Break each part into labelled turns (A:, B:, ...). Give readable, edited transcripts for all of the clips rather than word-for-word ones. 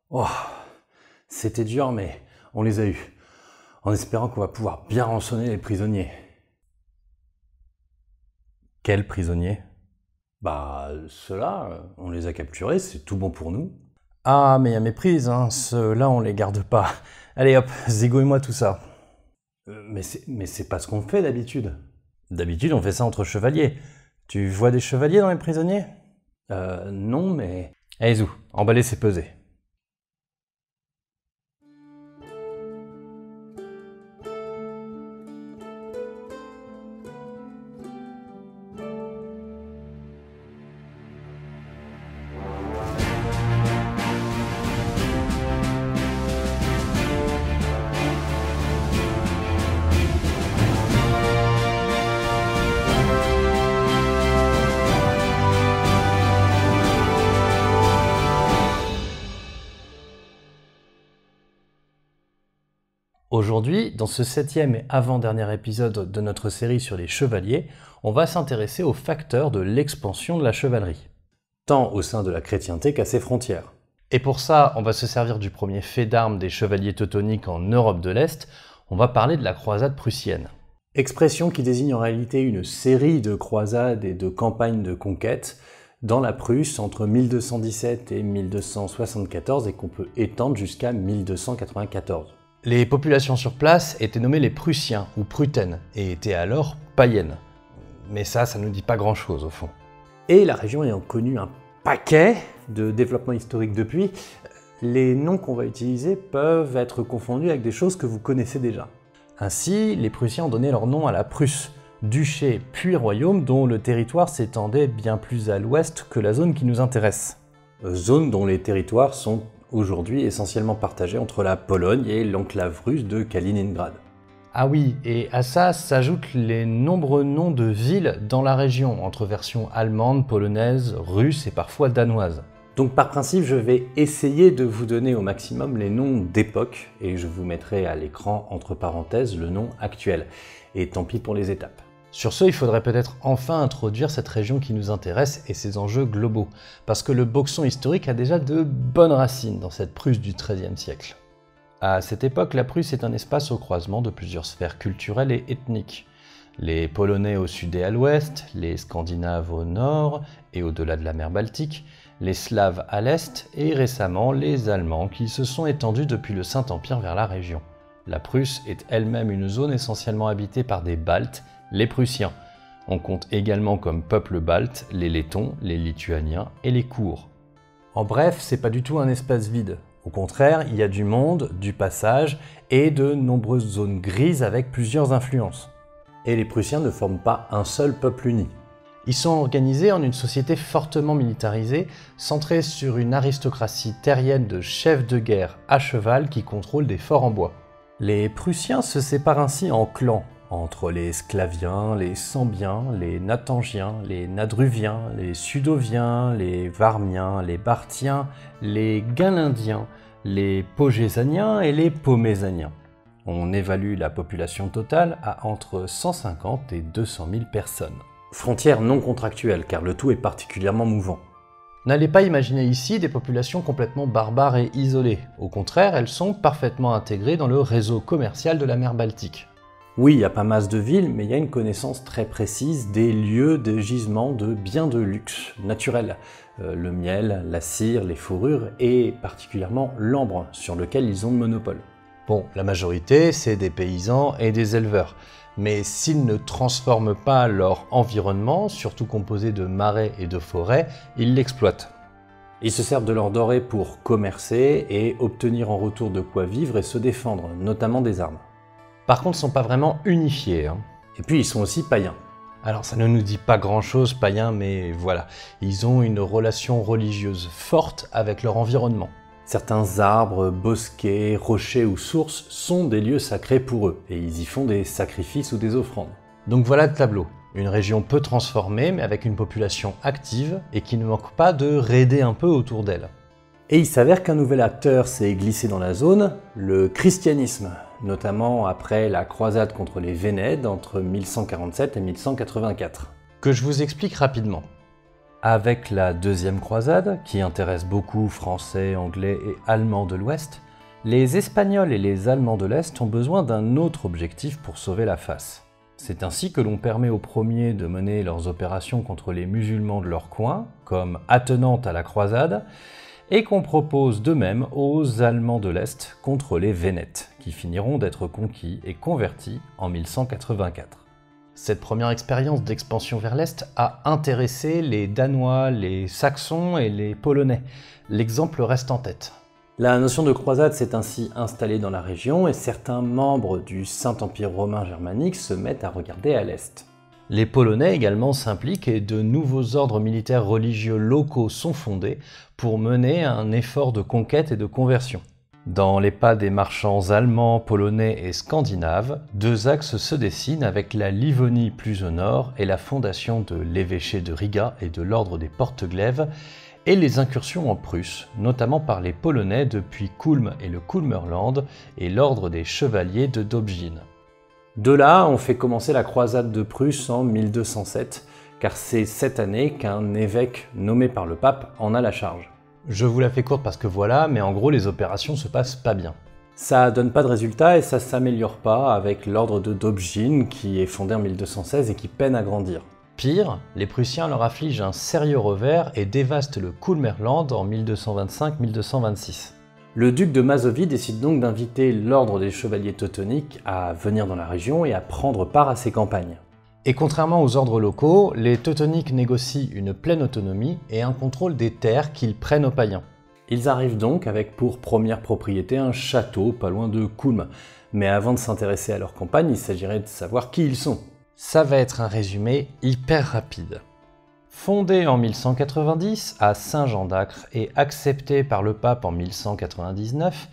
A: Oh, c'était dur, mais on les a eus, en espérant qu'on va pouvoir bien rançonner les prisonniers.
B: Quels prisonniers?
A: Bah, ceux-là, on les a capturés, c'est tout bon pour nous.
B: Ah, mais il y a méprise, hein, ceux-là on les garde pas. Allez hop, zigouille-moi tout ça.
A: Mais c'est pas ce qu'on fait d'habitude.
B: D'habitude on fait ça entre chevaliers. Tu vois des chevaliers dans les prisonniers?
A: Non, mais...
B: Allez zou, emballez c'est pesé. Aujourd'hui, dans ce 7e et avant-dernier épisode de notre série sur les chevaliers, on va s'intéresser aux facteurs de l'expansion de la chevalerie.
A: tant au sein de la chrétienté qu'à ses frontières.
B: Et pour ça, on va se servir du premier fait d'armes des chevaliers teutoniques en Europe de l'Est, on va parler de la croisade prussienne.
A: Expression qui désigne en réalité une série de croisades et de campagnes de conquête dans la Prusse entre 1217 et 1274 et qu'on peut étendre jusqu'à 1294.
B: Les populations sur place étaient nommées les Prussiens ou Pruten et étaient alors païennes. Mais ça nous dit pas grand-chose au fond.
A: Et la région ayant connu un paquet de développement historique depuis, les noms qu'on va utiliser peuvent être confondus avec des choses que vous connaissez déjà.
B: Ainsi, les Prussiens ont donné leur nom à la Prusse, duché puis royaume dont le territoire s'étendait bien plus à l'ouest que la zone qui nous intéresse.
A: Zone dont les territoires sont aujourd'hui essentiellement partagés entre la Pologne et l'enclave russe de Kaliningrad.
B: Ah oui, et à ça s'ajoutent les nombreux noms de villes dans la région, entre versions allemandes, polonaises, russes et parfois danoises.
A: Donc par principe, je vais essayer de vous donner au maximum les noms d'époque et je vous mettrai à l'écran entre parenthèses le nom actuel. Et tant pis pour les étapes.
B: Sur ce, il faudrait peut-être enfin introduire cette région qui nous intéresse et ses enjeux globaux, parce que le boxon historique a déjà de bonnes racines dans cette Prusse du XIIIe siècle. À cette époque, la Prusse est un espace au croisement de plusieurs sphères culturelles et ethniques. Les Polonais au sud et à l'ouest, les Scandinaves au nord et au-delà de la mer Baltique, les Slaves à l'est et récemment les Allemands qui se sont étendus depuis le Saint-Empire vers la région. La Prusse est elle-même une zone essentiellement habitée par des Baltes, les Prussiens. On compte également comme peuple balte les Lettons, les Lituaniens et les Kours. En bref, c'est pas du tout un espace vide. Au contraire, il y a du monde, du passage et de nombreuses zones grises avec plusieurs influences.
A: Et les Prussiens ne forment pas un seul peuple uni.
B: Ils sont organisés en une société fortement militarisée, centrée sur une aristocratie terrienne de chefs de guerre à cheval qui contrôlent des forts en bois. Les Prussiens se séparent ainsi en clans, entre les Sclaviens, les Sambiens, les Natangiens, les Nadruviens, les Sudoviens, les Varmiens, les Barthiens, les Galindiens, les Pogésaniens et les Pomésaniens. On évalue la population totale à entre 150 et 200 000 personnes.
A: Frontières non contractuelles car le tout est particulièrement mouvant.
B: N'allez pas imaginer ici des populations complètement barbares et isolées. Au contraire, elles sont parfaitement intégrées dans le réseau commercial de la mer Baltique.
A: Oui, il n'y a pas masse de villes, mais il y a une connaissance très précise des lieux de gisement de biens de luxe naturels. Le miel, la cire, les fourrures et particulièrement l'ambre sur lequel ils ont le monopole.
B: Bon, la majorité, c'est des paysans et des éleveurs. Mais s'ils ne transforment pas leur environnement, surtout composé de marais et de forêts, ils l'exploitent.
A: Ils se servent de l'or doré pour commercer et obtenir en retour de quoi vivre et se défendre, notamment des armes.
B: Par contre, ils ne sont pas vraiment unifiés.
A: Et puis ils sont aussi païens.
B: Alors ça ne nous dit pas grand-chose, païens, mais voilà. Ils ont une relation religieuse forte avec leur environnement.
A: Certains arbres, bosquets, rochers ou sources sont des lieux sacrés pour eux, et ils y font des sacrifices ou des offrandes.
B: Donc voilà le tableau. Une région peu transformée, mais avec une population active, et qui ne manque pas de raider un peu autour d'elle.
A: Et il s'avère qu'un nouvel acteur s'est glissé dans la zone, le christianisme, notamment après la croisade contre les Vénèdes entre 1147 et 1184.
B: Que je vous explique rapidement. Avec la deuxième croisade, qui intéresse beaucoup Français, Anglais et Allemands de l'Ouest, les Espagnols et les Allemands de l'Est ont besoin d'un autre objectif pour sauver la face. C'est ainsi que l'on permet aux premiers de mener leurs opérations contre les musulmans de leur coin, comme attenantes à la croisade, et qu'on propose de même aux Allemands de l'Est contre les Vénètes, qui finiront d'être conquis et convertis en 1184. Cette première expérience d'expansion vers l'Est a intéressé les Danois, les Saxons et les Polonais. L'exemple reste en tête.
A: La notion de croisade s'est ainsi installée dans la région et certains membres du Saint-Empire romain germanique se mettent à regarder à l'Est.
B: Les Polonais également s'impliquent et de nouveaux ordres militaires religieux locaux sont fondés pour mener un effort de conquête et de conversion. Dans les pas des marchands allemands, polonais et scandinaves, deux axes se dessinent avec la Livonie plus au nord et la fondation de l'évêché de Riga et de l'ordre des Porte-Glaives, et les incursions en Prusse, notamment par les Polonais depuis Kulm et le Kulmerland et l'ordre des chevaliers de Dobjin.
A: De là, on fait commencer la croisade de Prusse en 1207, car c'est cette année qu'un évêque nommé par le pape en a la charge.
B: Je vous la fais courte parce que voilà, mais en gros les opérations se passent pas bien.
A: Ça donne pas de résultat et ça s'améliore pas avec l'ordre de Dobjin qui est fondé en 1216 et qui peine à grandir.
B: Pire, les Prussiens leur affligent un sérieux revers et dévastent le Kulmerland en 1225-1226.
A: Le duc de Mazovie décide donc d'inviter l'ordre des chevaliers teutoniques à venir dans la région et à prendre part à ses campagnes.
B: Et contrairement aux ordres locaux, les teutoniques négocient une pleine autonomie et un contrôle des terres qu'ils prennent aux païens.
A: Ils arrivent donc avec pour première propriété un château pas loin de Kulm. Mais avant de s'intéresser à leur campagne, il s'agirait de savoir qui ils sont.
B: Ça va être un résumé hyper rapide. Fondé en 1190 à Saint-Jean d'Acre et accepté par le pape en 1199,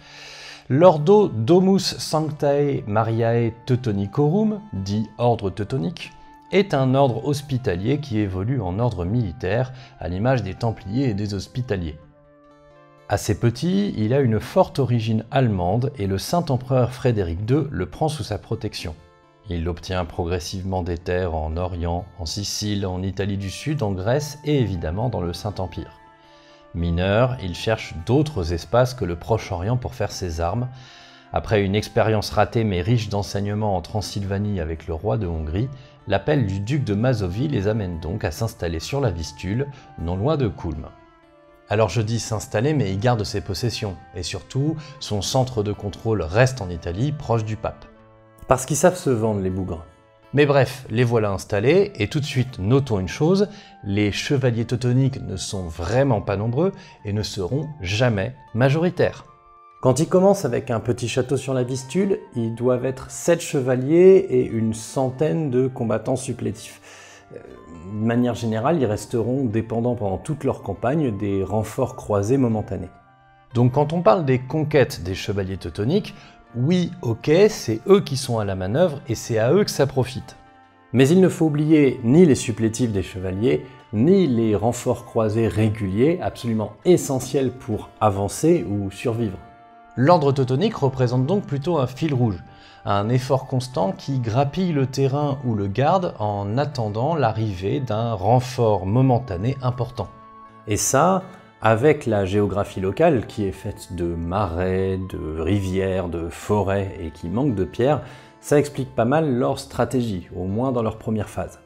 B: l'Ordo Domus Sanctae Mariae Teutonicorum, dit ordre teutonique, est un ordre hospitalier qui évolue en ordre militaire, à l'image des Templiers et des Hospitaliers. Assez petit, il a une forte origine allemande et le Saint-Empereur Frédéric II le prend sous sa protection. Il obtient progressivement des terres en Orient, en Sicile, en Italie du Sud, en Grèce et évidemment dans le Saint-Empire. Mineur, il cherche d'autres espaces que le Proche-Orient pour faire ses armes. Après une expérience ratée mais riche d'enseignements en Transylvanie avec le roi de Hongrie, l'appel du duc de Mazovie les amène donc à s'installer sur la Vistule, non loin de Kulm. Alors je dis s'installer, mais il garde ses possessions, et surtout, son centre de contrôle reste en Italie, proche du pape.
A: Parce qu'ils savent se vendre, les bougres.
B: Mais bref, les voilà installés, et tout de suite, notons une chose, les chevaliers teutoniques ne sont vraiment pas nombreux, et ne seront jamais majoritaires.
A: Quand ils commencent avec un petit château sur la Vistule, ils doivent être 7 chevaliers et une centaine de combattants supplétifs. De manière générale, ils resteront dépendants pendant toute leur campagne des renforts croisés momentanés.
B: Donc quand on parle des conquêtes des chevaliers teutoniques, oui, ok, c'est eux qui sont à la manœuvre et c'est à eux que ça profite.
A: Mais il ne faut oublier ni les supplétifs des chevaliers, ni les renforts croisés réguliers, absolument essentiels pour avancer ou survivre.
B: L'ordre teutonique représente donc plutôt un fil rouge, un effort constant qui grappille le terrain ou le garde en attendant l'arrivée d'un renfort momentané important.
A: Et ça, avec la géographie locale qui est faite de marais, de rivières, de forêts et qui manque de pierres, ça explique pas mal leur stratégie, au moins dans leur première phase.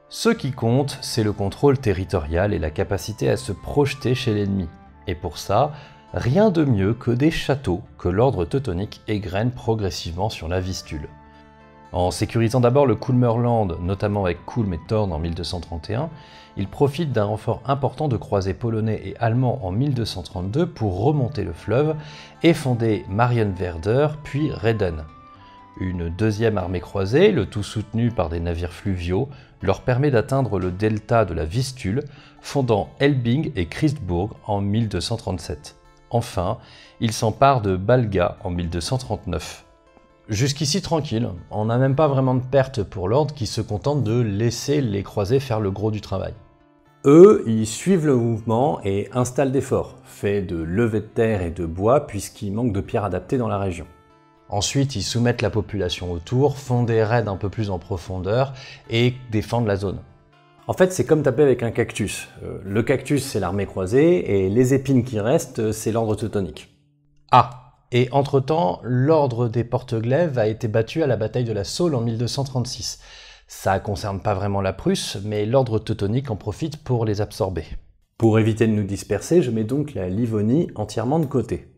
B: Ce qui compte, c'est le contrôle territorial et la capacité à se projeter chez l'ennemi. Et pour ça, rien de mieux que des châteaux que l'ordre teutonique égrène progressivement sur la Vistule. En sécurisant d'abord le Kulmerland, notamment avec Kulm et Thorn en 1231, il profite d'un renfort important de croisés polonais et allemands en 1232 pour remonter le fleuve et fonder Marienwerder puis Reden. Une deuxième armée croisée, le tout soutenue par des navires fluviaux, leur permet d'atteindre le delta de la Vistule, fondant Elbing et Christburg en 1237. Enfin, il s'empare de Balga en 1239. Jusqu'ici tranquille, on n'a même pas vraiment de perte pour l'ordre qui se contente de laisser les croisés faire le gros du travail.
A: Eux, ils suivent le mouvement et installent des forts, faits de levées de terre et de bois puisqu'il manque de pierres adaptées dans la région.
B: Ensuite, ils soumettent la population autour, font des raids un peu plus en profondeur et défendent la zone.
A: En fait, c'est comme taper avec un cactus. Le cactus, c'est l'armée croisée, et les épines qui restent, c'est l'ordre teutonique.
B: Ah, et entre-temps, l'ordre des Porte-Glaives a été battu à la bataille de la Saule en 1236. Ça ne concerne pas vraiment la Prusse, mais l'ordre teutonique en profite pour les absorber.
A: Pour éviter de nous disperser, je mets donc la Livonie entièrement de côté.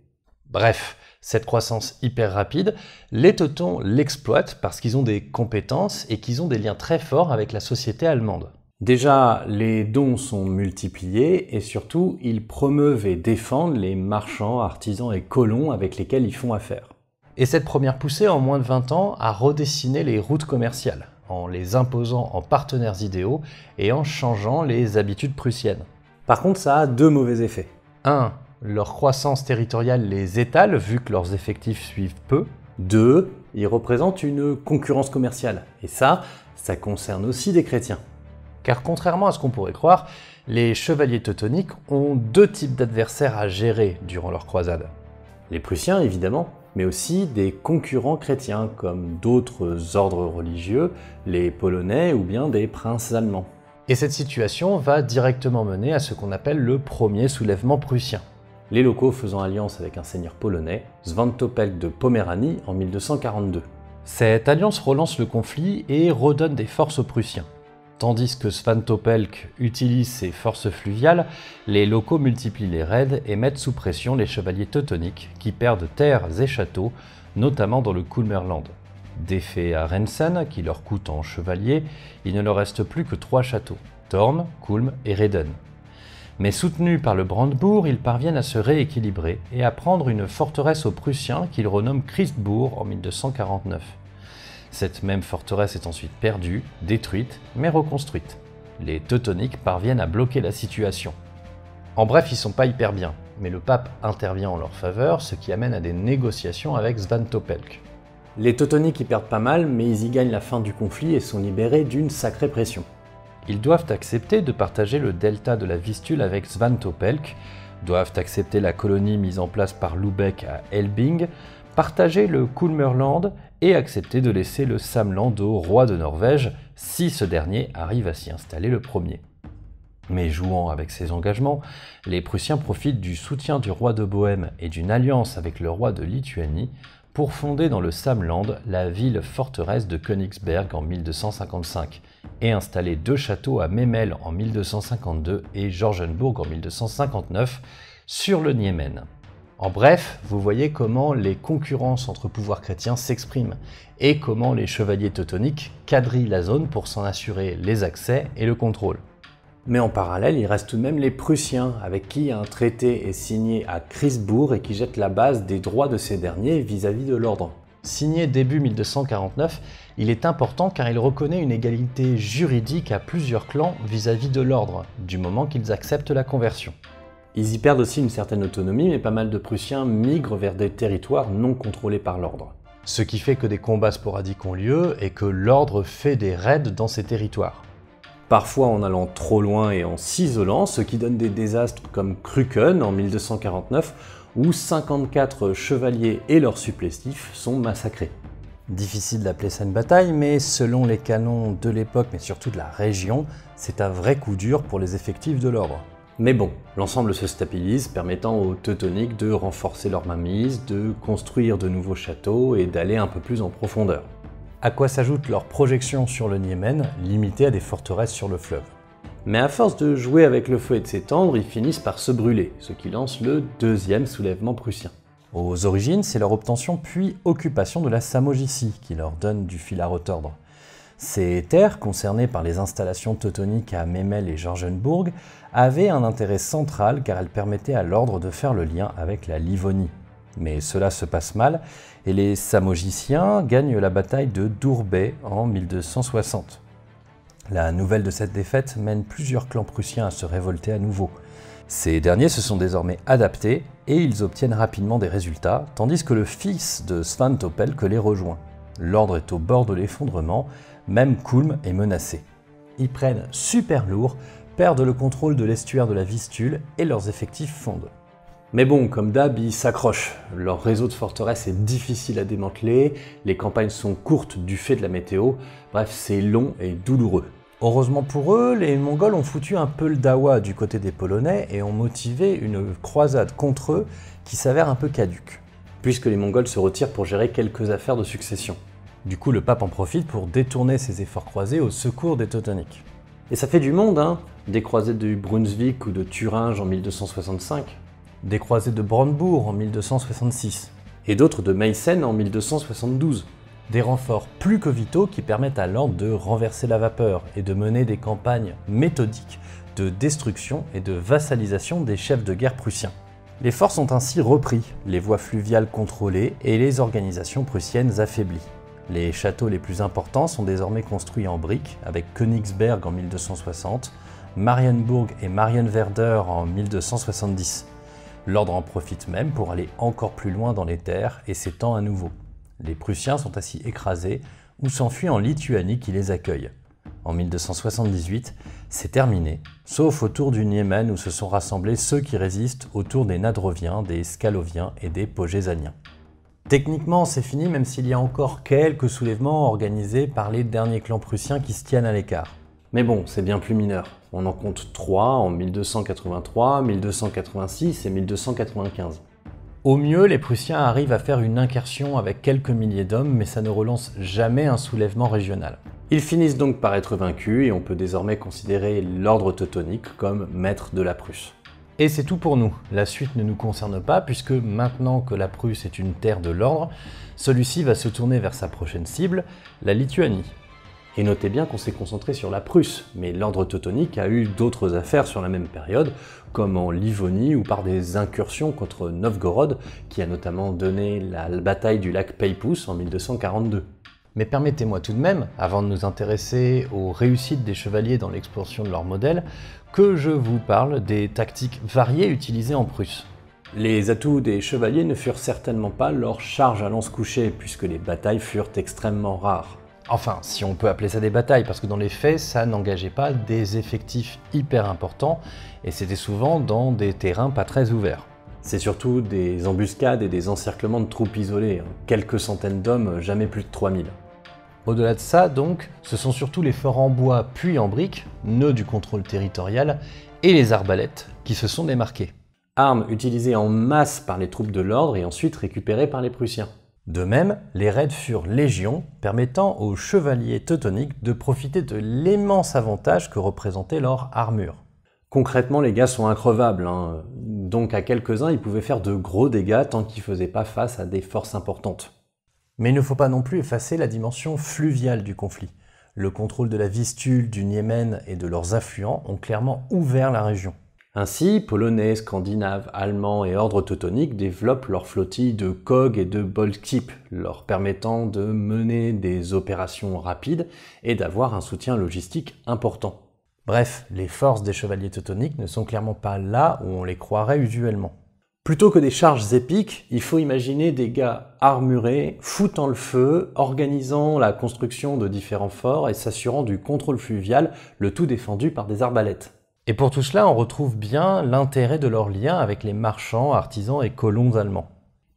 B: Bref, cette croissance hyper rapide, les Teutons l'exploitent parce qu'ils ont des compétences et qu'ils ont des liens très forts avec la société allemande.
A: Déjà, les dons sont multipliés et surtout, ils promeuvent et défendent les marchands, artisans et colons avec lesquels ils font affaire.
B: Et cette première poussée, en moins de 20 ans, a redessiné les routes commerciales, en les imposant en partenaires idéaux et en changeant les habitudes prussiennes.
A: Par contre, ça a deux mauvais effets.
B: 1. Leur croissance territoriale les étale, vu que leurs effectifs suivent peu.
A: 2. Ils représentent une concurrence commerciale. Et ça concerne aussi des chrétiens.
B: Car contrairement à ce qu'on pourrait croire, les chevaliers teutoniques ont deux types d'adversaires à gérer durant leur croisade.
A: Les Prussiens, évidemment, mais aussi des concurrents chrétiens, comme d'autres ordres religieux, les Polonais ou bien des princes allemands.
B: Et cette situation va directement mener à ce qu'on appelle le premier soulèvement prussien.
A: Les locaux faisant alliance avec un seigneur polonais, Svantopelk de Poméranie, en 1242.
B: Cette alliance relance le conflit et redonne des forces aux Prussiens. Tandis que Svantopelk utilise ses forces fluviales, les locaux multiplient les raids et mettent sous pression les chevaliers teutoniques qui perdent terres et châteaux, notamment dans le Kulmerland. Défaits à Rensen, qui leur coûte en chevaliers, il ne leur reste plus que 3 châteaux, Thorn, Kulm et Reden. Mais soutenus par le Brandebourg, ils parviennent à se rééquilibrer et à prendre une forteresse aux Prussiens qu'ils renomment Christbourg en 1249. Cette même forteresse est ensuite perdue, détruite, mais reconstruite. Les Teutoniques parviennent à bloquer la situation. En bref, ils sont pas hyper bien, mais le pape intervient en leur faveur, ce qui amène à des négociations avec Svantopelk.
A: Les Teutoniques y perdent pas mal, mais ils y gagnent la fin du conflit et sont libérés d'une sacrée pression.
B: Ils doivent accepter de partager le delta de la Vistule avec Svantopelk, doivent accepter la colonie mise en place par Lubeck à Elbing, partager le Kulmerland et accepter de laisser le Samland au roi de Norvège si ce dernier arrive à s'y installer le premier. Mais jouant avec ces engagements, les Prussiens profitent du soutien du roi de Bohême et d'une alliance avec le roi de Lituanie pour fonder dans le Samland la ville-forteresse de Königsberg en 1255 et installer 2 châteaux à Memel en 1252 et Jorgenburg en 1259 sur le Niemen. En bref, vous voyez comment les concurrences entre pouvoirs chrétiens s'expriment et comment les chevaliers teutoniques quadrillent la zone pour s'en assurer les accès et le contrôle.
A: Mais en parallèle, il reste tout de même les Prussiens, avec qui un traité est signé à Christbourg et qui jette la base des droits de ces derniers vis-à-vis de l'ordre.
B: Signé début 1249, il est important car il reconnaît une égalité juridique à plusieurs clans vis-à-vis de l'ordre, du moment qu'ils acceptent la conversion.
A: Ils y perdent aussi une certaine autonomie, mais pas mal de Prussiens migrent vers des territoires non contrôlés par l'ordre.
B: Ce qui fait que des combats sporadiques ont lieu et que l'ordre fait des raids dans ces territoires.
A: Parfois en allant trop loin et en s'isolant, ce qui donne des désastres comme Krücken en 1249, où 54 chevaliers et leurs supplétifs sont massacrés.
B: Difficile d'appeler ça une bataille, mais selon les canons de l'époque, mais surtout de la région, c'est un vrai coup dur pour les effectifs de l'ordre.
A: Mais bon, l'ensemble se stabilise, permettant aux Teutoniques de renforcer leur mainmise, de construire de nouveaux châteaux et d'aller un peu plus en profondeur.
B: À quoi s'ajoute leur projection sur le Niemen, limitée à des forteresses sur le fleuve.
A: Mais à force de jouer avec le feu et de s'étendre, ils finissent par se brûler, ce qui lance le deuxième soulèvement prussien.
B: Aux origines, c'est leur obtention puis occupation de la Samogitie qui leur donne du fil à retordre. Ces terres, concernées par les installations teutoniques à Memel et Jorgenburg, avaient un intérêt central car elles permettaient à l'ordre de faire le lien avec la Livonie. Mais cela se passe mal et les Samogiciens gagnent la bataille de Dourbet en 1260. La nouvelle de cette défaite mène plusieurs clans prussiens à se révolter à nouveau. Ces derniers se sont désormais adaptés et ils obtiennent rapidement des résultats, tandis que le fils de Svantopelk les rejoint. L'ordre est au bord de l'effondrement, même Kulm est menacé. Ils prennent super lourd, perdent le contrôle de l'estuaire de la Vistule et leurs effectifs fondent.
A: Mais bon, comme d'hab, ils s'accrochent. Leur réseau de forteresses est difficile à démanteler, les campagnes sont courtes du fait de la météo, bref, c'est long et douloureux.
B: Heureusement pour eux, les Mongols ont foutu un peu le dawa du côté des Polonais et ont motivé une croisade contre eux qui s'avère un peu caduque.
A: Puisque les Mongols se retirent pour gérer quelques affaires de succession.
B: Du coup, le pape en profite pour détourner ses efforts croisés au secours des Teutoniques.
A: Et ça fait du monde, hein, des croisés de Brunswick ou de Thuringe en 1265.
B: Des croisés de Brandebourg en 1266.
A: Et d'autres de Meissen en 1272.
B: Des renforts plus que vitaux qui permettent à l'ordre de renverser la vapeur et de mener des campagnes méthodiques de destruction et de vassalisation des chefs de guerre prussiens. Les forts sont ainsi repris, les voies fluviales contrôlées et les organisations prussiennes affaiblies. Les châteaux les plus importants sont désormais construits en briques, avec Königsberg en 1260, Marienburg et Marienwerder en 1270. L'ordre en profite même pour aller encore plus loin dans les terres et s'étend à nouveau. Les Prussiens sont ainsi écrasés ou s'enfuient en Lituanie qui les accueille. En 1278, c'est terminé, sauf autour du Niémen où se sont rassemblés ceux qui résistent autour des Nadroviens, des Scaloviens et des Pogésaniens. Techniquement, c'est fini même s'il y a encore quelques soulèvements organisés par les derniers clans prussiens qui se tiennent à l'écart.
A: Mais bon, c'est bien plus mineur. On en compte 3 en 1283, 1286 et 1295.
B: Au mieux, les Prussiens arrivent à faire une incursion avec quelques milliers d'hommes, mais ça ne relance jamais un soulèvement régional.
A: Ils finissent donc par être vaincus et on peut désormais considérer l'ordre teutonique comme maître de la Prusse.
B: Et c'est tout pour nous. La suite ne nous concerne pas puisque maintenant que la Prusse est une terre de l'ordre, celui-ci va se tourner vers sa prochaine cible, la Lituanie.
A: Et notez bien qu'on s'est concentré sur la Prusse, mais l'ordre teutonique a eu d'autres affaires sur la même période, comme en Livonie ou par des incursions contre Novgorod, qui a notamment donné la bataille du lac Peipus en 1242.
B: Mais permettez-moi tout de même, avant de nous intéresser aux réussites des chevaliers dans l'expansion de leur modèle, que je vous parle des tactiques variées utilisées en Prusse.
A: Les atouts des chevaliers ne furent certainement pas leur charge à lance couchée, puisque les batailles furent extrêmement rares.
B: Enfin, si on peut appeler ça des batailles, parce que dans les faits, ça n'engageait pas des effectifs hyper importants, et c'était souvent dans des terrains pas très ouverts.
A: C'est surtout des embuscades et des encerclements de troupes isolées, quelques centaines d'hommes, jamais plus de 3000.
B: Au-delà de ça, donc, ce sont surtout les forts en bois puis en briques, nœuds du contrôle territorial, et les arbalètes qui se sont démarqués.
A: Armes utilisées en masse par les troupes de l'ordre et ensuite récupérées par les Prussiens.
B: De même, les raids furent légion, permettant aux chevaliers teutoniques de profiter de l'immense avantage que représentait leur armure.
A: Concrètement, les gars sont increvables, donc à quelques-uns, ils pouvaient faire de gros dégâts tant qu'ils ne faisaient pas face à des forces importantes.
B: Mais il ne faut pas non plus effacer la dimension fluviale du conflit. Le contrôle de la Vistule, du Niémen et de leurs affluents ont clairement ouvert la région.
A: Ainsi, Polonais, Scandinaves, Allemands et ordres teutoniques développent leur flottille de Kog et de Boldskip, leur permettant de mener des opérations rapides et d'avoir un soutien logistique important.
B: Bref, les forces des chevaliers teutoniques ne sont clairement pas là où on les croirait usuellement.
A: Plutôt que des charges épiques, il faut imaginer des gars armurés, foutant le feu, organisant la construction de différents forts et s'assurant du contrôle fluvial, le tout défendu par des arbalètes.
B: Et pour tout cela, on retrouve bien l'intérêt de leur lien avec les marchands, artisans et colons allemands.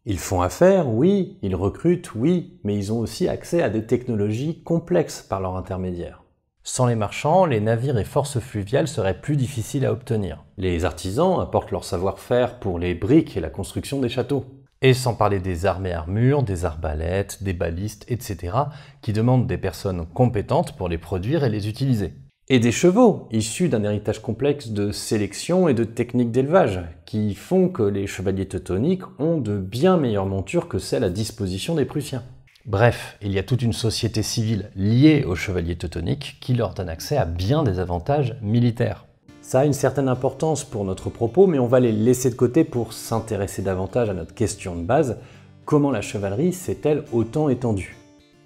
A: Ils font affaire, oui, ils recrutent, oui, mais ils ont aussi accès à des technologies complexes par leur intermédiaire.
B: Sans les marchands, les navires et forces fluviales seraient plus difficiles à obtenir.
A: Les artisans apportent leur savoir-faire pour les briques et la construction des châteaux.
B: Et sans parler des armes et armures, des arbalètes, des balistes, etc., qui demandent des personnes compétentes pour les produire et les utiliser.
A: Et des chevaux, issus d'un héritage complexe de sélection et de techniques d'élevage, qui font que les chevaliers teutoniques ont de bien meilleures montures que celles à disposition des Prussiens.
B: Bref, il y a toute une société civile liée aux chevaliers teutoniques qui leur donne accès à bien des avantages militaires.
A: Ça a une certaine importance pour notre propos, mais on va les laisser de côté pour s'intéresser davantage à notre question de base, comment la chevalerie s'est-elle autant étendue ?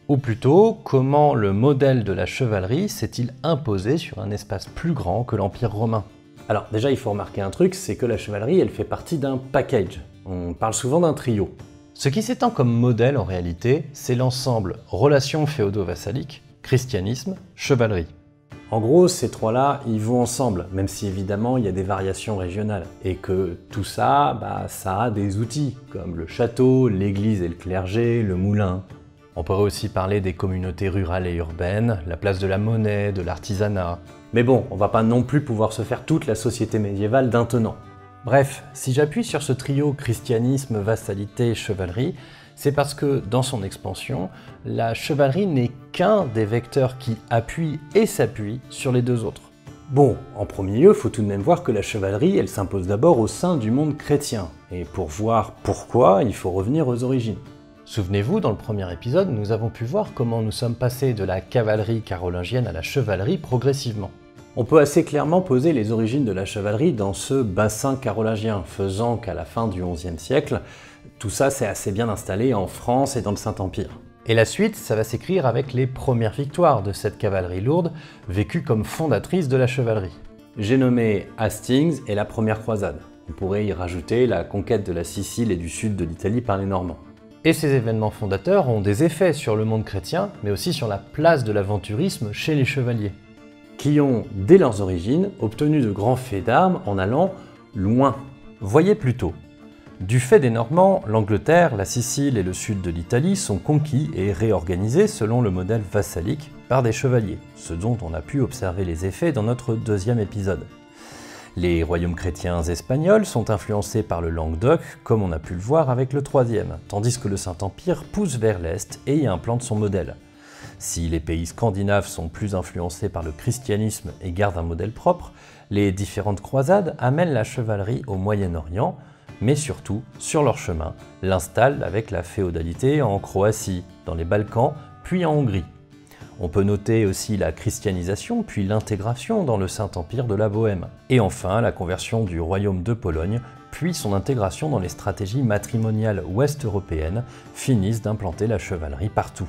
B: Ou plutôt, comment le modèle de la chevalerie s'est-il imposé sur un espace plus grand que l'Empire romain ?
A: Alors déjà, il faut remarquer un truc, c'est que la chevalerie, elle fait partie d'un package. On parle souvent d'un trio.
B: Ce qui s'étend comme modèle en réalité, c'est l'ensemble relations féodo-vassaliques, christianisme, chevalerie.
A: En gros, ces trois-là, ils vont ensemble, même si évidemment il y a des variations régionales. Et que tout ça, ça a des outils, comme le château, l'église et le clergé, le moulin.
B: On pourrait aussi parler des communautés rurales et urbaines, la place de la monnaie, de l'artisanat.
A: Mais bon, on va pas non plus pouvoir se faire toute la société médiévale d'un tenant.
B: Bref, si j'appuie sur ce trio christianisme, vassalité, chevalerie, c'est parce que, dans son expansion, la chevalerie n'est qu'un des vecteurs qui appuie et s'appuie sur les deux autres.
A: Bon, en premier lieu, faut tout de même voir que la chevalerie, elle s'impose d'abord au sein du monde chrétien. Et pour voir pourquoi, il faut revenir aux origines.
B: Souvenez-vous, dans le premier épisode, nous avons pu voir comment nous sommes passés de la cavalerie carolingienne à la chevalerie progressivement.
A: On peut assez clairement poser les origines de la chevalerie dans ce bassin carolingien, faisant qu'à la fin du XIe siècle, tout ça s'est assez bien installé en France et dans le Saint-Empire.
B: Et la suite, ça va s'écrire avec les premières victoires de cette cavalerie lourde, vécue comme fondatrice de la chevalerie.
A: J'ai nommé Hastings et la première croisade. On pourrait y rajouter la conquête de la Sicile et du sud de l'Italie par les Normands.
B: Et ces événements fondateurs ont des effets sur le monde chrétien, mais aussi sur la place de l'aventurisme chez les chevaliers,
A: qui ont, dès leurs origines, obtenu de grands faits d'armes en allant loin.
B: Voyez plutôt. Du fait des Normands, l'Angleterre, la Sicile et le sud de l'Italie sont conquis et réorganisés selon le modèle vassalique par des chevaliers, ce dont on a pu observer les effets dans notre deuxième épisode. Les royaumes chrétiens espagnols sont influencés par le Languedoc, comme on a pu le voir avec le troisième, tandis que le Saint-Empire pousse vers l'est et y implante son modèle. Si les pays scandinaves sont plus influencés par le christianisme et gardent un modèle propre, les différentes croisades amènent la chevalerie au Moyen-Orient, mais surtout, sur leur chemin, l'installent avec la féodalité en Croatie, dans les Balkans, puis en Hongrie. On peut noter aussi la christianisation, puis l'intégration dans le Saint-Empire de la Bohême. Et enfin, la conversion du royaume de Pologne, puis son intégration dans les stratégies matrimoniales ouest-européennes, finissent d'implanter la chevalerie partout.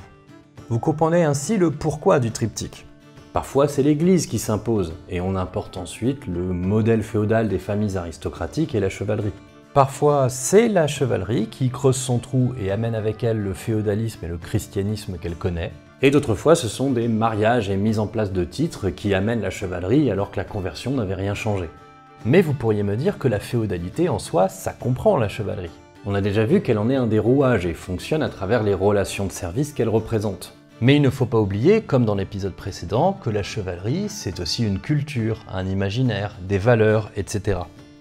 B: Vous comprenez ainsi le pourquoi du triptyque.
A: Parfois, c'est l'Église qui s'impose, et on importe ensuite le modèle féodal des familles aristocratiques et la chevalerie.
B: Parfois, c'est la chevalerie qui creuse son trou et amène avec elle le féodalisme et le christianisme qu'elle connaît.
A: Et d'autres fois, ce sont des mariages et mises en place de titres qui amènent la chevalerie alors que la conversion n'avait rien changé.
B: Mais vous pourriez me dire que la féodalité en soi, ça comprend la chevalerie.
A: On a déjà vu qu'elle en est un des rouages et fonctionne à travers les relations de service qu'elle représente.
B: Mais il ne faut pas oublier, comme dans l'épisode précédent, que la chevalerie, c'est aussi une culture, un imaginaire, des valeurs, etc.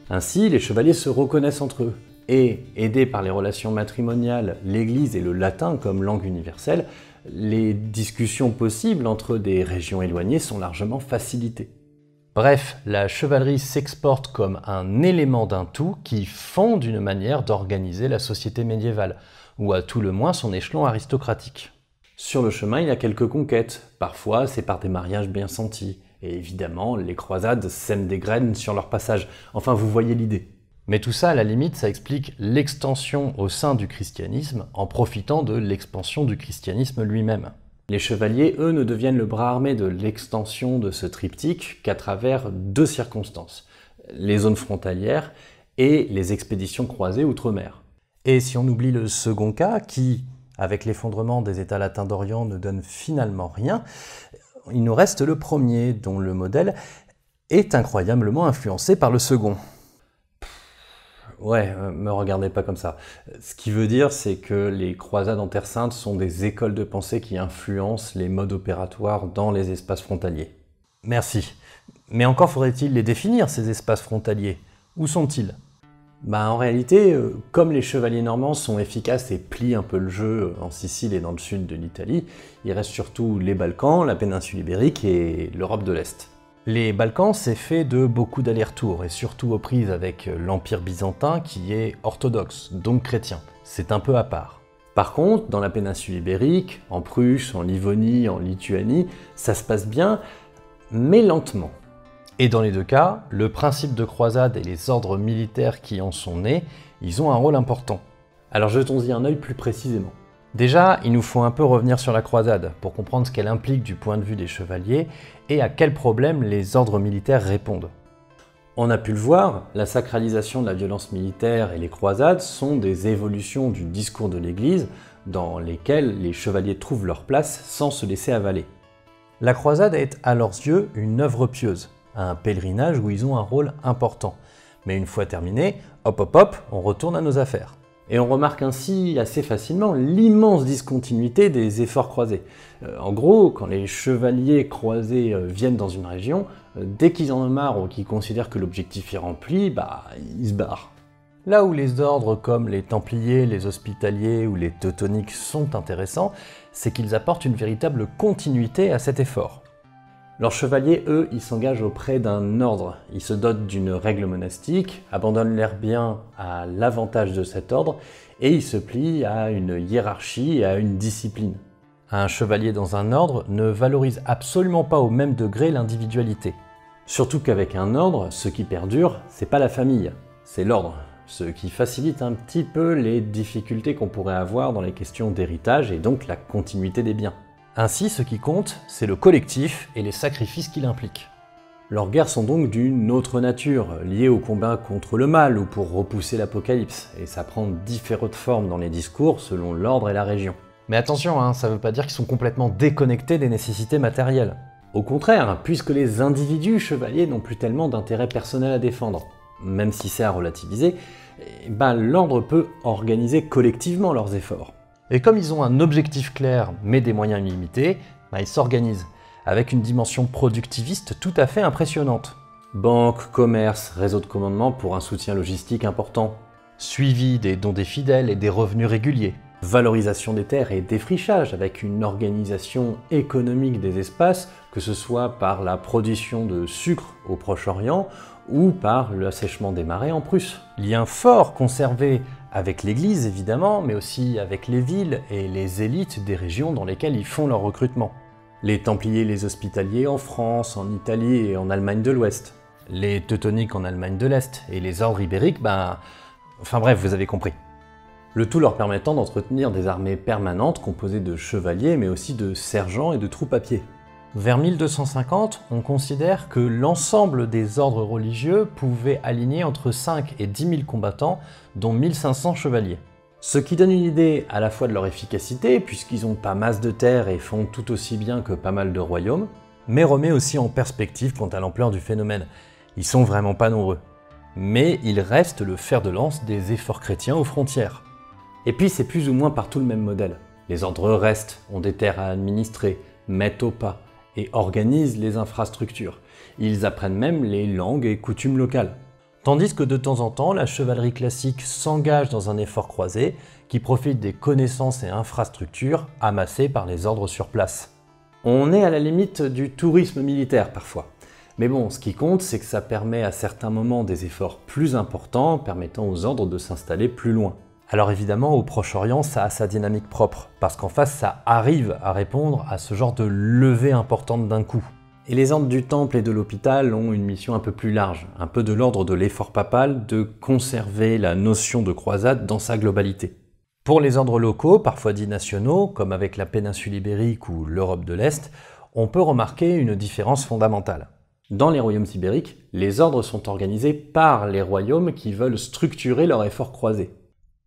A: Ainsi, les chevaliers se reconnaissent entre eux. Et, aidés par les relations matrimoniales, l'Église et le latin comme langue universelle, les discussions possibles entre des régions éloignées sont largement facilitées.
B: Bref, la chevalerie s'exporte comme un élément d'un tout qui fonde une manière d'organiser la société médiévale, ou à tout le moins son échelon aristocratique.
A: Sur le chemin, il y a quelques conquêtes. Parfois, c'est par des mariages bien sentis. Et évidemment, les croisades sèment des graines sur leur passage. Enfin, vous voyez l'idée.
B: Mais tout ça, à la limite, ça explique l'extension au sein du christianisme en profitant de l'expansion du christianisme lui-même.
A: Les chevaliers, eux, ne deviennent le bras armé de l'extension de ce triptyque qu'à travers deux circonstances. Les zones frontalières et les expéditions croisées outre-mer.
B: Et si on oublie le second cas, qui, avec l'effondrement des États latins d'Orient, ne donne finalement rien, il nous reste le premier, dont le modèle est incroyablement influencé par le second.
A: Ouais, me regardez pas comme ça. Ce qui veut dire, c'est que les croisades en Terre Sainte sont des écoles de pensée qui influencent les modes opératoires dans les espaces frontaliers.
B: Merci. Mais encore faudrait-il les définir, ces espaces frontaliers. Où sont-ils ?
A: En réalité, comme les chevaliers normands sont efficaces et plient un peu le jeu en Sicile et dans le sud de l'Italie, il reste surtout les Balkans, la péninsule ibérique et l'Europe de l'Est.
B: Les Balkans, c'est fait de beaucoup d'allers-retours, et surtout aux prises avec l'Empire byzantin qui est orthodoxe, donc chrétien. C'est un peu à part.
A: Par contre, dans la péninsule ibérique, en Prusse, en Livonie, en Lituanie, ça se passe bien, mais lentement.
B: Et dans les deux cas, le principe de croisade et les ordres militaires qui en sont nés, ils ont un rôle important.
A: Alors jetons-y un œil plus précisément.
B: Déjà, il nous faut un peu revenir sur la croisade pour comprendre ce qu'elle implique du point de vue des chevaliers et à quels problèmes les ordres militaires répondent.
A: On a pu le voir, la sacralisation de la violence militaire et les croisades sont des évolutions du discours de l'Église dans lesquelles les chevaliers trouvent leur place sans se laisser avaler.
B: La croisade est à leurs yeux une œuvre pieuse, un pèlerinage où ils ont un rôle important. Mais une fois terminé, hop hop hop, on retourne à nos affaires.
A: Et on remarque ainsi assez facilement l'immense discontinuité des efforts croisés. En gros, quand les chevaliers croisés viennent dans une région, dès qu'ils en ont marre ou qu'ils considèrent que l'objectif est rempli, ils se barrent. Là où les ordres comme les Templiers, les Hospitaliers ou les Teutoniques sont intéressants, c'est qu'ils apportent une véritable continuité à cet effort. Leurs chevaliers, eux, ils s'engagent auprès d'un ordre. Ils se dotent d'une règle monastique, abandonnent leurs biens à l'avantage de cet ordre, et ils se plient à une hiérarchie et à une discipline. Un chevalier dans un ordre ne valorise absolument pas au même degré l'individualité. Surtout qu'avec un ordre, ce qui perdure, c'est pas la famille, c'est l'ordre. Ce qui facilite un petit peu les difficultés qu'on pourrait avoir dans les questions d'héritage et donc la continuité des biens. Ainsi, ce qui compte, c'est le collectif et les sacrifices qu'il implique. Leurs guerres sont donc d'une autre nature, liées au combat contre le mal ou pour repousser l'apocalypse, et ça prend différentes formes dans les discours selon l'ordre et la région.
B: Mais attention, ça ne veut pas dire qu'ils sont complètement déconnectés des nécessités matérielles.
A: Au contraire, puisque les individus chevaliers n'ont plus tellement d'intérêt personnel à défendre. Même si c'est à relativiser, l'ordre peut organiser collectivement leurs efforts.
B: Et comme ils ont un objectif clair, mais des moyens limités, ils s'organisent, avec une dimension productiviste tout à fait impressionnante.
A: Banque, commerce, réseau de commandement pour un soutien logistique important.
B: Suivi des dons des fidèles et des revenus réguliers.
A: Valorisation des terres et défrichage avec une organisation économique des espaces, que ce soit par la production de sucre au Proche-Orient ou par l'assèchement des marais en Prusse.
B: Lien fort conservé avec l'Église évidemment, mais aussi avec les villes et les élites des régions dans lesquelles ils font leur recrutement.
A: Les Templiers et les Hospitaliers en France, en Italie et en Allemagne de l'Ouest.
B: Les Teutoniques en Allemagne de l'Est. Et les ordres ibériques, enfin bref, vous avez compris.
A: Le tout leur permettant d'entretenir des armées permanentes composées de chevaliers mais aussi de sergents et de troupes à pied.
B: Vers 1250, on considère que l'ensemble des ordres religieux pouvaient aligner entre 5 et 10 000 combattants, dont 1500 chevaliers.
A: Ce qui donne une idée à la fois de leur efficacité, puisqu'ils n'ont pas masse de terre et font tout aussi bien que pas mal de royaumes,
B: mais remet aussi en perspective quant à l'ampleur du phénomène. Ils sont vraiment pas nombreux. Mais ils restent le fer de lance des efforts chrétiens aux frontières.
A: Et puis c'est plus ou moins partout le même modèle. Les ordres restent, ont des terres à administrer, mettent au pas, et organisent les infrastructures. Ils apprennent même les langues et coutumes locales.
B: Tandis que de temps en temps, la chevalerie classique s'engage dans un effort croisé qui profite des connaissances et infrastructures amassées par les ordres sur place.
A: On est à la limite du tourisme militaire parfois. Mais bon, ce qui compte, c'est que ça permet à certains moments des efforts plus importants, permettant aux ordres de s'installer plus loin.
B: Alors évidemment, au Proche-Orient, ça a sa dynamique propre, parce qu'en face, ça arrive à répondre à ce genre de levée importante d'un coup.
A: Et les ordres du Temple et de l'Hôpital ont une mission un peu plus large, un peu de l'ordre de l'effort papal de conserver la notion de croisade dans sa globalité.
B: Pour les ordres locaux, parfois dits nationaux, comme avec la péninsule ibérique ou l'Europe de l'Est, on peut remarquer une différence fondamentale.
A: Dans les royaumes ibériques, les ordres sont organisés par les royaumes qui veulent structurer leur effort croisé.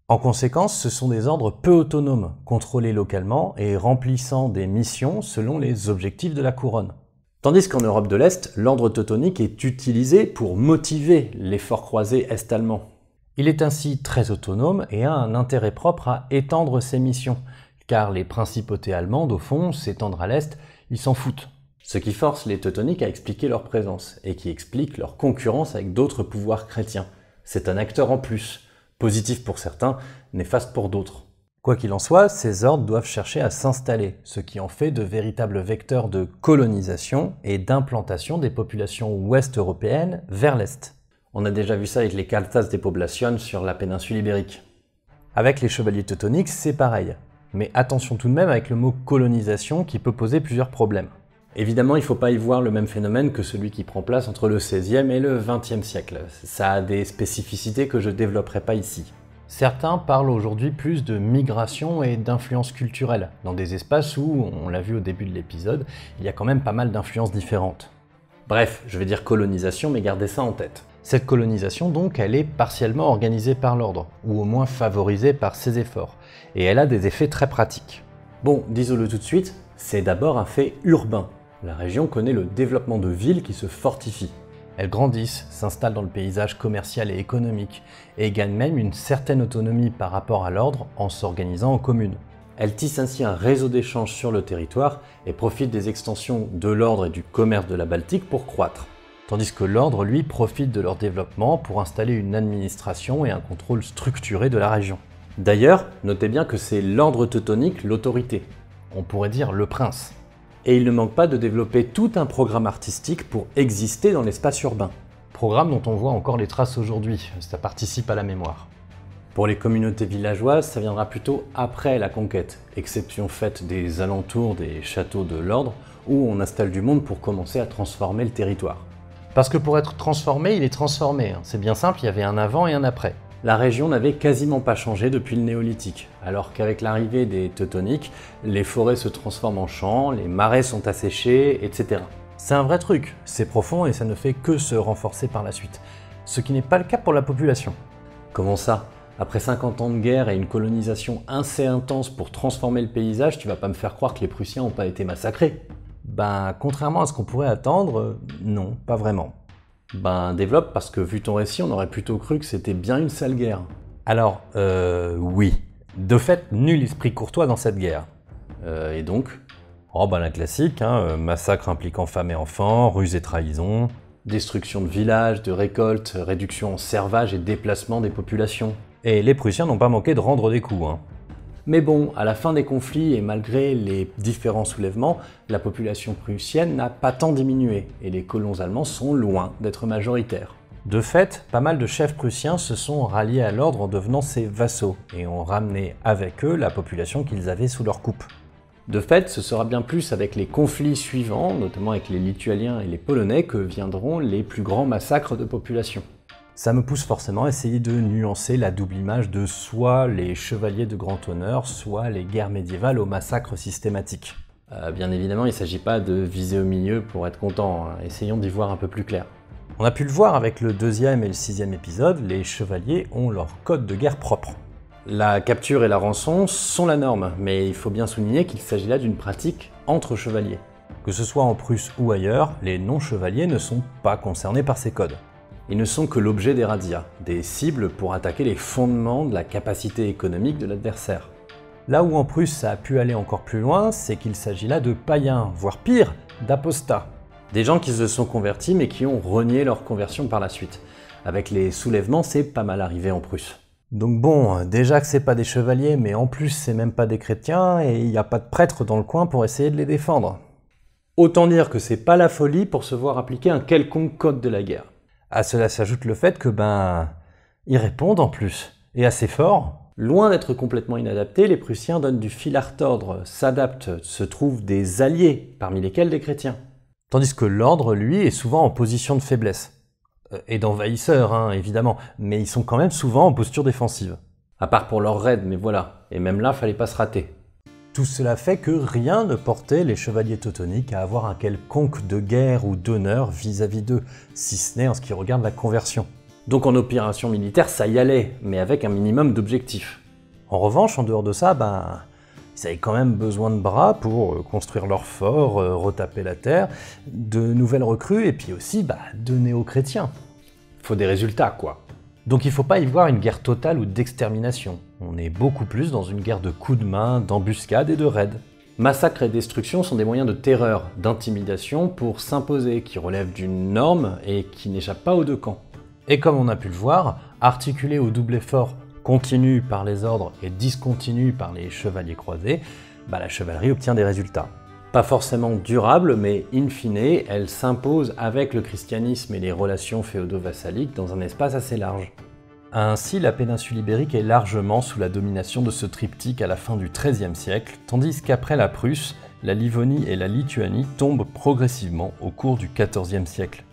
B: En conséquence, ce sont des ordres peu autonomes, contrôlés localement et remplissant des missions selon les objectifs de la couronne.
A: Tandis qu'en Europe de l'Est, l'ordre teutonique est utilisé pour motiver l'effort croisé est-allemand.
B: Il est ainsi très autonome et a un intérêt propre à étendre ses missions, car les principautés allemandes, au fond, s'étendre à l'Est, ils s'en foutent.
A: Ce qui force les teutoniques à expliquer leur présence, et qui explique leur concurrence avec d'autres pouvoirs chrétiens. C'est un acteur en plus. Positif pour certains, néfaste pour d'autres.
B: Quoi qu'il en soit, ces ordres doivent chercher à s'installer, ce qui en fait de véritables vecteurs de colonisation et d'implantation des populations ouest-européennes vers l'est.
A: On a déjà vu ça avec les Cartas de Población sur la péninsule ibérique.
B: Avec les chevaliers teutoniques, c'est pareil. Mais attention tout de même avec le mot colonisation qui peut poser plusieurs problèmes.
A: Évidemment, il ne faut pas y voir le même phénomène que celui qui prend place entre le XVIe et le XXe siècle. Ça a des spécificités que je ne développerai pas ici.
B: Certains parlent aujourd'hui plus de migration et d'influence culturelle, dans des espaces où, on l'a vu au début de l'épisode, il y a quand même pas mal d'influences différentes.
A: Bref, je vais dire colonisation, mais gardez ça en tête.
B: Cette colonisation, donc, elle est partiellement organisée par l'ordre, ou au moins favorisée par ses efforts, et elle a des effets très pratiques.
A: Bon, disons-le tout de suite, c'est d'abord un fait urbain. La région connaît le développement de villes qui se fortifient.
B: Elles grandissent, s'installent dans le paysage commercial et économique, et gagnent même une certaine autonomie par rapport à l'ordre en s'organisant en communes. Elles tissent ainsi un réseau d'échanges sur le territoire et profitent des extensions de l'ordre et du commerce de la Baltique pour croître. Tandis que l'ordre, lui, profite de leur développement pour installer une administration et un contrôle structuré de la région. D'ailleurs, notez bien que c'est l'ordre teutonique l'autorité. On pourrait dire le prince. Et il ne manque pas de développer tout un programme artistique pour exister dans l'espace urbain. Programme dont on voit encore les traces aujourd'hui, ça participe à la mémoire. Pour les communautés villageoises, ça viendra plutôt après la conquête, exception faite des alentours des châteaux de l'ordre, où on installe du monde pour commencer à transformer le territoire. Parce que pour être transformé, il est transformé. C'est bien simple, il y avait un avant et un après. La région n'avait quasiment pas changé depuis le néolithique, alors qu'avec l'arrivée des teutoniques, les forêts se transforment en champs, les marais sont asséchés, etc. C'est un vrai truc, c'est profond et ça ne fait que se renforcer par la suite. Ce qui n'est pas le cas pour la population. Comment ça ? Après 50 ans de guerre et une colonisation assez intense pour transformer le paysage, tu vas pas me faire croire que les Prussiens n'ont pas été massacrés ? Ben, contrairement à ce qu'on pourrait attendre, non, pas vraiment. Ben, développe, parce que vu ton récit, on aurait plutôt cru que c'était bien une sale guerre. Alors, oui. De fait, nul esprit courtois dans cette guerre. Et donc ? Oh ben la classique, massacre impliquant femmes et enfants, ruse et trahison, destruction de villages, de récoltes, réduction en servage et déplacement des populations. Et les Prussiens n'ont pas manqué de rendre des coups. Mais bon, à la fin des conflits et malgré les différents soulèvements, la population prussienne n'a pas tant diminué et les colons allemands sont loin d'être majoritaires. De fait, pas mal de chefs prussiens se sont ralliés à l'ordre en devenant ses vassaux et ont ramené avec eux la population qu'ils avaient sous leur coupe. De fait, ce sera bien plus avec les conflits suivants, notamment avec les Lituaniens et les Polonais, que viendront les plus grands massacres de population. Ça me pousse forcément à essayer de nuancer la double image de soit les chevaliers de grand honneur, soit les guerres médiévales au massacre systématique. Bien évidemment, il ne s'agit pas de viser au milieu pour être content, essayons d'y voir un peu plus clair. On a pu le voir avec le 2e et le 6e épisode, les chevaliers ont leur code de guerre propre. La capture et la rançon sont la norme, mais il faut bien souligner qu'il s'agit là d'une pratique entre chevaliers. Que ce soit en Prusse ou ailleurs, les non-chevaliers ne sont pas concernés par ces codes. Ils ne sont que l'objet des razzias, des cibles pour attaquer les fondements de la capacité économique de l'adversaire. Là où en Prusse ça a pu aller encore plus loin, c'est qu'il s'agit là de païens, voire pire, d'apostats. Des gens qui se sont convertis mais qui ont renié leur conversion par la suite. Avec les soulèvements, c'est pas mal arrivé en Prusse. Donc bon, déjà que c'est pas des chevaliers, mais en plus c'est même pas des chrétiens et il n'y a pas de prêtre dans le coin pour essayer de les défendre. Autant dire que c'est pas la folie pour se voir appliquer un quelconque code de la guerre. À cela s'ajoute le fait que ils répondent en plus, et assez fort. Loin d'être complètement inadaptés, les Prussiens donnent du fil à retordre, s'adaptent, se trouvent des alliés, parmi lesquels des chrétiens. Tandis que l'ordre, lui, est souvent en position de faiblesse. Et d'envahisseurs, évidemment, mais ils sont quand même souvent en posture défensive. À part pour leur raid, mais voilà, et même là, fallait pas se rater. Tout cela fait que rien ne portait les chevaliers teutoniques à avoir un quelconque de guerre ou d'honneur vis-à-vis d'eux, si ce n'est en ce qui regarde la conversion. Donc en opération militaire, ça y allait, mais avec un minimum d'objectifs. En revanche, en dehors de ça, ils avaient quand même besoin de bras pour construire leur fort, retaper la terre, de nouvelles recrues et puis aussi de néo-chrétiens. Faut des résultats, quoi. Donc il faut pas y voir une guerre totale ou d'extermination. On est beaucoup plus dans une guerre de coups de main, d'embuscade et de raids. Massacre et destruction sont des moyens de terreur, d'intimidation pour s'imposer, qui relèvent d'une norme et qui n'échappent pas aux deux camps. Et comme on a pu le voir, articulé au double effort continu par les ordres et discontinu par les chevaliers croisés, la chevalerie obtient des résultats. Pas forcément durables, mais in fine, elle s'impose avec le christianisme et les relations féodo-vassaliques dans un espace assez large. Ainsi, la péninsule ibérique est largement sous la domination de ce triptyque à la fin du XIIIe siècle, tandis qu'après la Prusse, la Livonie et la Lituanie tombent progressivement au cours du XIVe siècle.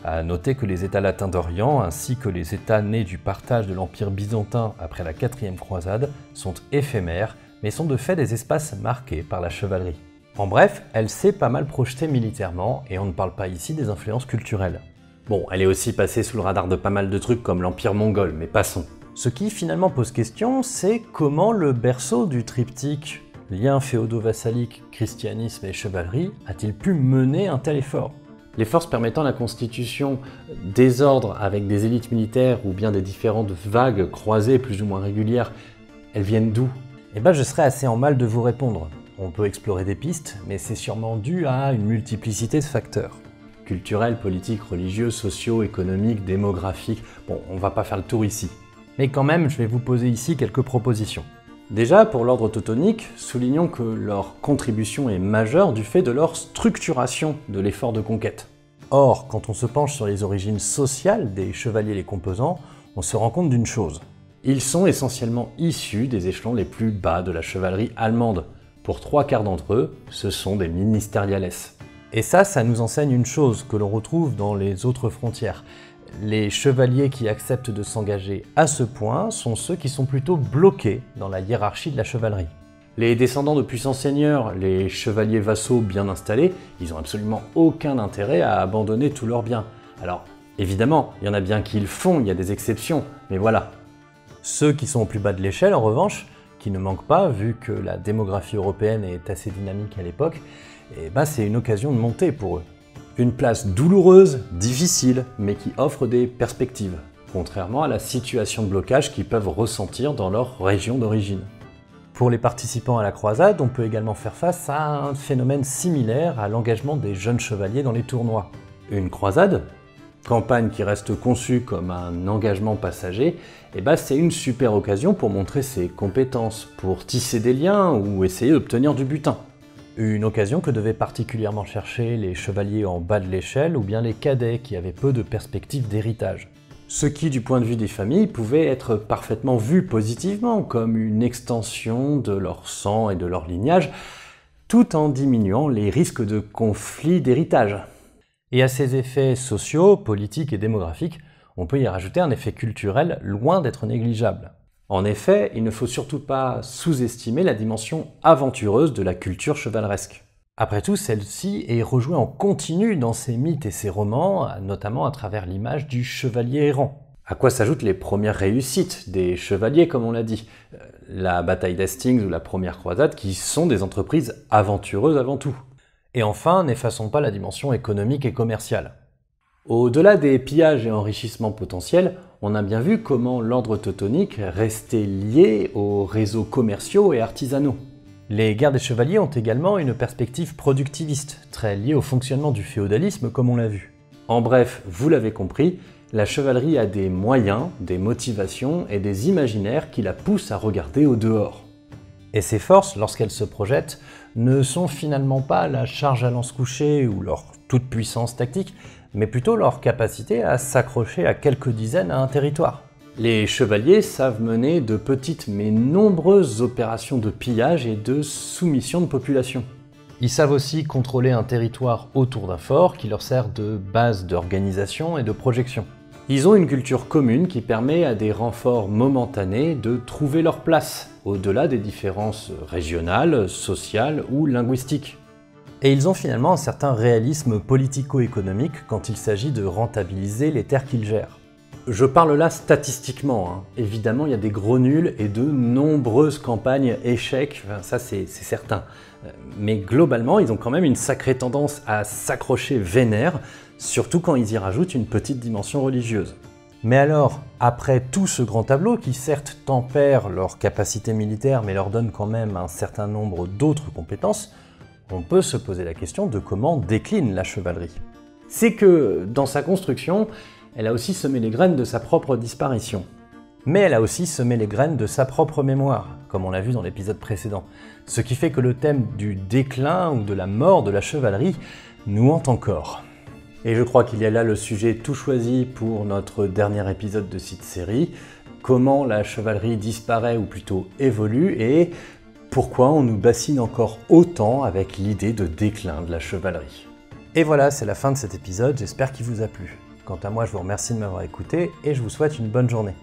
B: À noter que les États latins d'Orient, ainsi que les États nés du partage de l'Empire byzantin après la 4e croisade, sont éphémères, mais sont de fait des espaces marqués par la chevalerie. En bref, elle s'est pas mal projetée militairement, et on ne parle pas ici des influences culturelles. Bon, elle est aussi passée sous le radar de pas mal de trucs comme l'Empire mongol, mais passons. Ce qui finalement pose question, c'est comment le berceau du triptyque, lien féodo-vassalique, christianisme et chevalerie, a-t-il pu mener un tel effort ?
A: Les forces permettant la constitution des ordres avec des élites militaires ou bien des différentes vagues croisées plus ou moins régulières, elles viennent d'où?
B: Eh ben, je serais assez en mal de vous répondre. On peut explorer des pistes, mais c'est sûrement dû à une multiplicité de facteurs.
A: Culturels, politiques, religieux, sociaux, économiques, démographiques. Bon, on va pas faire le tour ici.
B: Mais quand même, je vais vous poser ici quelques propositions.
A: Déjà, pour l'ordre teutonique, soulignons que leur contribution est majeure du fait de leur structuration de l'effort de conquête.
B: Or, quand on se penche sur les origines sociales des chevaliers les composants, on se rend compte d'une chose.
A: Ils sont essentiellement issus des échelons les plus bas de la chevalerie allemande. Pour 3/4 d'entre eux, ce sont des ministeriales.
B: Et ça nous enseigne une chose que l'on retrouve dans les autres frontières. Les chevaliers qui acceptent de s'engager à ce point sont ceux qui sont plutôt bloqués dans la hiérarchie de la chevalerie.
A: Les descendants de puissants seigneurs, les chevaliers vassaux bien installés, ils n'ont absolument aucun intérêt à abandonner tous leurs biens. Alors, évidemment, il y en a bien qui le font, il y a des exceptions, mais voilà.
B: Ceux qui sont au plus bas de l'échelle, en revanche, qui ne manquent pas, vu que la démographie européenne est assez dynamique à l'époque, c'est une occasion de monter pour eux.
A: Une place douloureuse, difficile, mais qui offre des perspectives, contrairement à la situation de blocage qu'ils peuvent ressentir dans leur région d'origine.
B: Pour les participants à la croisade, on peut également faire face à un phénomène similaire à l'engagement des jeunes chevaliers dans les tournois.
A: Une croisade, campagne qui reste conçue comme un engagement passager, c'est une super occasion pour montrer ses compétences, pour tisser des liens ou essayer d'obtenir du butin.
B: Une occasion que devaient particulièrement chercher les chevaliers en bas de l'échelle ou bien les cadets qui avaient peu de perspectives d'héritage.
A: Ce qui, du point de vue des familles, pouvait être parfaitement vu positivement comme une extension de leur sang et de leur lignage, tout en diminuant les risques de conflits d'héritage.
B: Et à ces effets sociaux, politiques et démographiques, on peut y rajouter un effet culturel loin d'être négligeable.
A: En effet, il ne faut surtout pas sous-estimer la dimension aventureuse de la culture chevaleresque.
B: Après tout, celle-ci est rejouée en continu dans ses mythes et ses romans, notamment à travers l'image du chevalier errant.
A: À quoi s'ajoutent les premières réussites des chevaliers, comme on l'a dit, la bataille d'Hastings ou la première croisade, qui sont des entreprises aventureuses avant tout.
B: Et enfin, n'effaçons pas la dimension économique et commerciale.
A: Au-delà des pillages et enrichissements potentiels, on a bien vu comment l'ordre teutonique restait lié aux réseaux commerciaux et artisanaux.
B: Les guerres des chevaliers ont également une perspective productiviste, très liée au fonctionnement du féodalisme comme on l'a vu.
A: En bref, vous l'avez compris, la chevalerie a des moyens, des motivations et des imaginaires qui la poussent à regarder au dehors.
B: Et ces forces, lorsqu'elles se projettent, ne sont finalement pas la charge à lance couchée ou leur toute-puissance tactique, mais plutôt leur capacité à s'accrocher à quelques dizaines à un territoire.
A: Les chevaliers savent mener de petites mais nombreuses opérations de pillage et de soumission de population.
B: Ils savent aussi contrôler un territoire autour d'un fort qui leur sert de base d'organisation et de projection.
A: Ils ont une culture commune qui permet à des renforts momentanés de trouver leur place, au-delà des différences régionales, sociales ou linguistiques.
B: Et ils ont finalement un certain réalisme politico-économique quand il s'agit de rentabiliser les terres qu'ils gèrent.
A: Je parle là statistiquement, Évidemment, il y a des gros nuls et de nombreuses campagnes échecs, ça c'est certain. Mais globalement, ils ont quand même une sacrée tendance à s'accrocher vénère, surtout quand ils y rajoutent une petite dimension religieuse.
B: Mais alors, après tout ce grand tableau qui certes tempère leur capacité militaire mais leur donne quand même un certain nombre d'autres compétences, on peut se poser la question de comment décline la chevalerie.
A: C'est que, dans sa construction, elle a aussi semé les graines de sa propre disparition.
B: Mais elle a aussi semé les graines de sa propre mémoire, comme on l'a vu dans l'épisode précédent. Ce qui fait que le thème du déclin ou de la mort de la chevalerie nous hante encore.
A: Et je crois qu'il y a là le sujet tout choisi pour notre dernier épisode de cette série. Comment la chevalerie disparaît ou plutôt évolue et pourquoi on nous bassine encore autant avec l'idée de déclin de la chevalerie.
B: Et voilà, c'est la fin de cet épisode, j'espère qu'il vous a plu. Quant à moi, je vous remercie de m'avoir écouté et je vous souhaite une bonne journée.